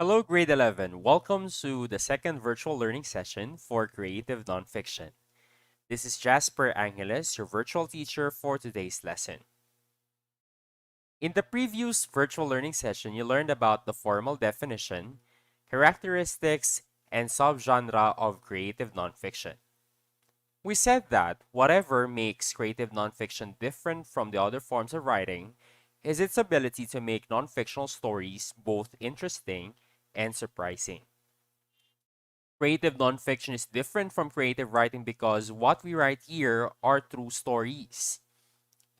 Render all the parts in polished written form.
Hello, grade 11. Welcome to the second virtual learning session for creative nonfiction. This is Jasper Angeles, your virtual teacher for today's lesson. In the previous virtual learning session, you learned about the formal definition, characteristics, and subgenre of creative nonfiction. We said that whatever makes creative nonfiction different from the other forms of writing is its ability to make nonfictional stories both interesting and surprising. Creative nonfiction is different from creative writing because what we write here are true stories.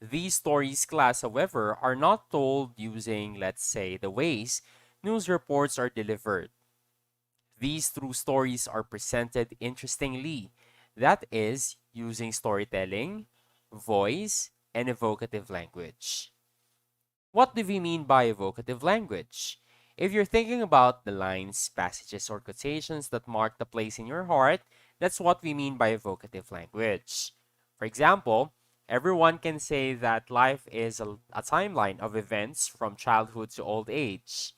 These stories, class, however, are not told using, let's say, the ways news reports are delivered. These true stories are presented interestingly, that is, using storytelling, voice, and evocative language. What do we mean by evocative language? If you're thinking about the lines, passages, or quotations that mark the place in your heart, that's what we mean by evocative language. For example, everyone can say that life is a timeline of events from childhood to old age.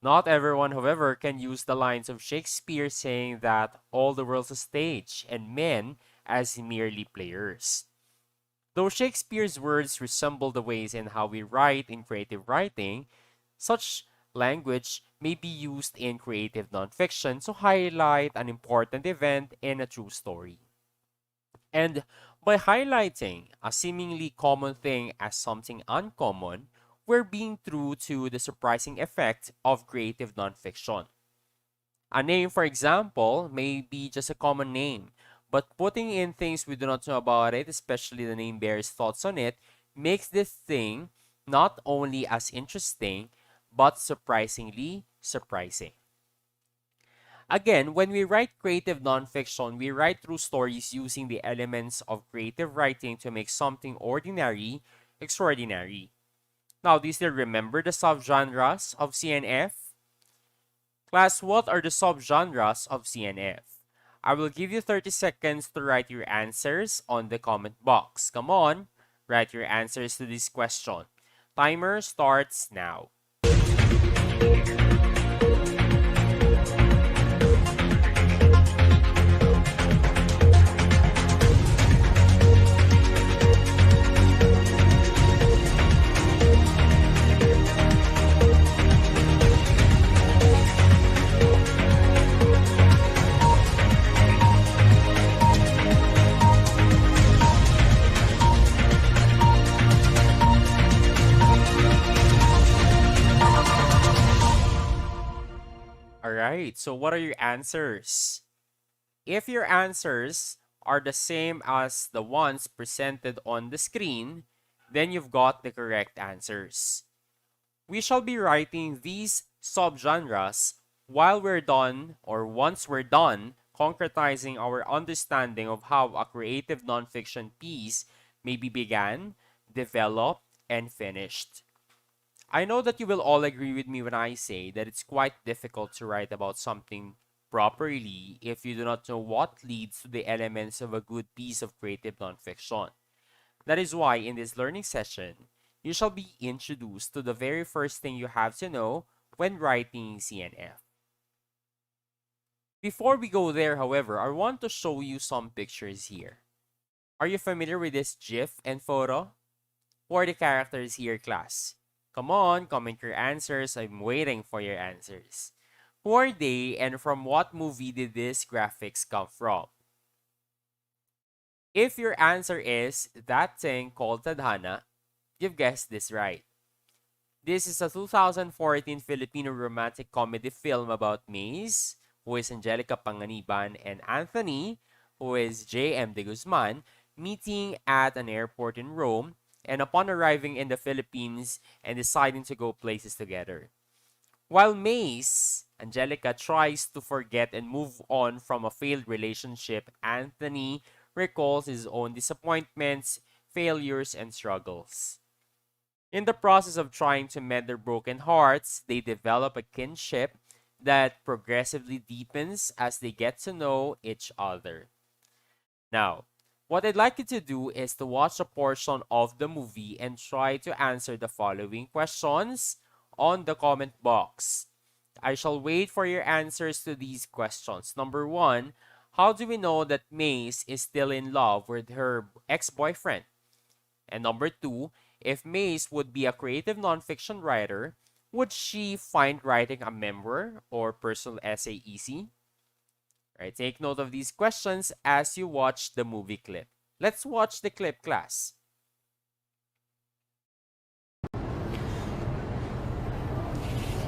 Not everyone, however, can use the lines of Shakespeare saying that all the world's a stage and men as merely players. Though Shakespeare's words resemble the ways in how we write in creative writing, such language may be used in creative nonfiction to highlight an important event in a true story. And by highlighting a seemingly common thing as something uncommon, we're being true to the surprising effect of creative nonfiction. A name, for example, may be just a common name, but putting in things we do not know about it, especially the name bears thoughts on it, makes this thing not only as interesting, but surprisingly surprising. Again, when we write creative nonfiction, we write through stories using the elements of creative writing to make something ordinary extraordinary. Now, do you still remember the subgenres of CNF? Class, what are the subgenres of CNF? I will give you 30 seconds to write your answers on the comment box. Come on, write your answers to this question. Timer starts now. Alright, so what are your answers? If your answers are the same as the ones presented on the screen, then you've got the correct answers. We shall be writing these subgenres while we're done or once we're done concretizing our understanding of how a creative nonfiction piece may be began, developed, and finished. I know that you will all agree with me when I say that it's quite difficult to write about something properly if you do not know what leads to the elements of a good piece of creative nonfiction. That is why in this learning session, you shall be introduced to the very first thing you have to know when writing CNF. Before we go there, however, I want to show you some pictures here. Are you familiar with this GIF and photo? Who are the characters here, class? Come on, comment your answers. I'm waiting for your answers. Who are they and from what movie did these graphics come from? If your answer is That Thing Called Tadhana, you've guessed this right. This is a 2014 Filipino romantic comedy film about Maze, who is Angelica Panganiban, and Anthony, who is J.M. de Guzman, meeting at an airport in Rome and upon arriving in the Philippines and deciding to go places together. While Maze, Angelica tries to forget and move on from a failed relationship, Anthony recalls his own disappointments, failures, and struggles. In the process of trying to mend their broken hearts, they develop a kinship that progressively deepens as they get to know each other. Now, what I'd like you to do is to watch a portion of the movie and try to answer the following questions on the comment box. I shall wait for your answers to these questions. Number one, how do we know that Mace is still in love with her ex-boyfriend? And number two, if Mace would be a creative nonfiction writer, would she find writing a memoir or personal essay easy? Right, take note of these questions as you watch the movie clip. Let's watch the clip, class.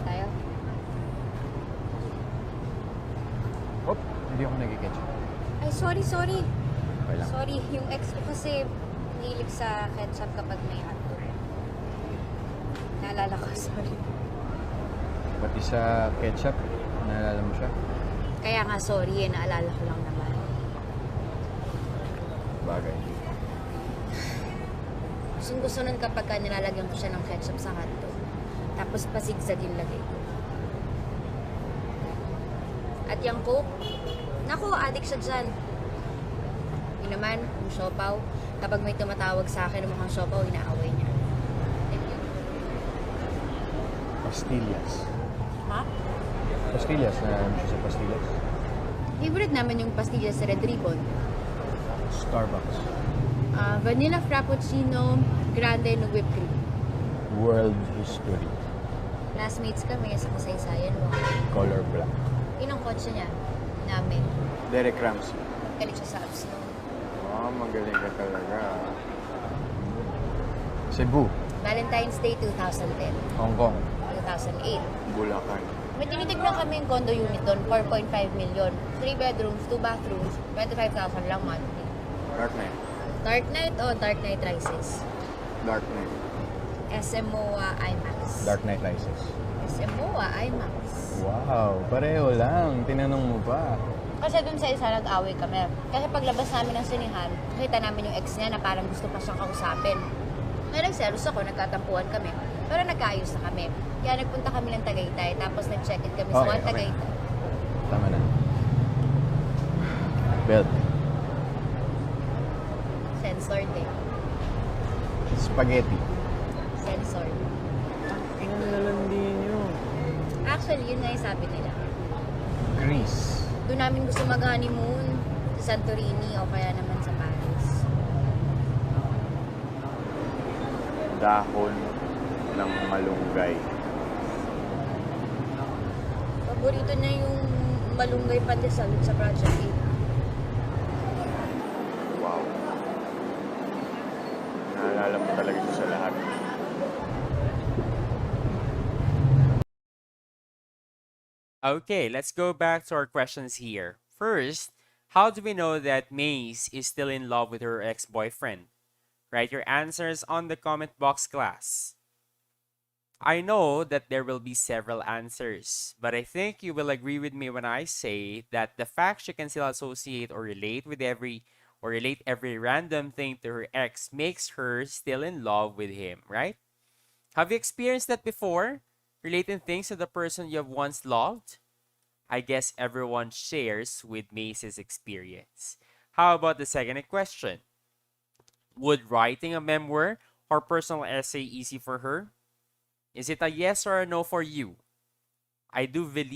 Tayo? Hop, hindi ako nag-catch. Ay, sorry. Okay lang. Sorry, yung ex ko kasi hilig sa ketchup kapag may hotdog. Naalala ko, sorry. Pati sa ketchup, naalala mo siya? Kaya nga sorry naalala ko lang naman. Bagay. Gusto nun kapag nilalagyan ko siya ng ketchup sa hotdog. Tapos pasigsag yung lagay ko. At yung Coke, naku, addict siya dyan. Yun naman, yung siopaw, kapag may tumatawag sa akin ng mukhang siopaw, inaaway niya. Pastillas. Ha? Pastillas, naalala mo siya sa pastillas? Favorite naman yung pastillas sa Red Ribbon. Starbucks. Vanilla Frappuccino, grande no whipped cream. World history. Classmates kami sa kasaysayan mo. Color black. Yun ang kotse niya. Namin. Derek Ramsey. Galit siya sa abs no. Oh, magaling ka talaga. Cebu. Valentine's Day 2010. Hong Kong. 2008. Bulacan. May tinitignan kami yung condo unit doon, 4.5 million. 3 bedrooms, 2 bathrooms, 25,000 lang monthly. Dark Knight. Dark Knight o Dark Knight Rises? Dark Knight. SMOA IMAX. Dark Knight Rises. SMOA IMAX. Wow, pareho lang. Tinanong mo pa. Kasi dun sa isa nag-away kami. Kasi paglabas namin ng sinihan, nakita namin yung ex niya na parang gusto pa siyang kausapin. Kaya nagselos ako, nagtatampuhan kami. Pero nagkaayos na kami. Kaya nagpunta kami ng Tagaytay, tapos nag-check-in kami sa Okay, One Tagaytay. Tama na. Belt. Censored eh. Spaghetti. Censored. Ang lalandi nyo. Actually, yun nga yung sabi nila. Greece. Doon namin gusto mag-honeymoon sa Santorini o kaya naman sa Paris. Dahon ng malunggay. Paborito na yung malunggay pandesal sa Project 8. Wow. Naalala mo talaga ito sa lahat. Okay, let's go back to our questions here. First, how do we know that Mace is still in love with her ex-boyfriend? Write your answers on the comment box, class. I know that there will be several answers, but I think you will agree with me when I say that the fact she can still associate or relate every random thing to her ex makes her still in love with him, right? Have you experienced that before? Relating things to the person you have once loved? I guess everyone shares with Mace's experience. How about the second question? Would writing a memoir or personal essay easy for her? Is it a yes or a no for you? I do believe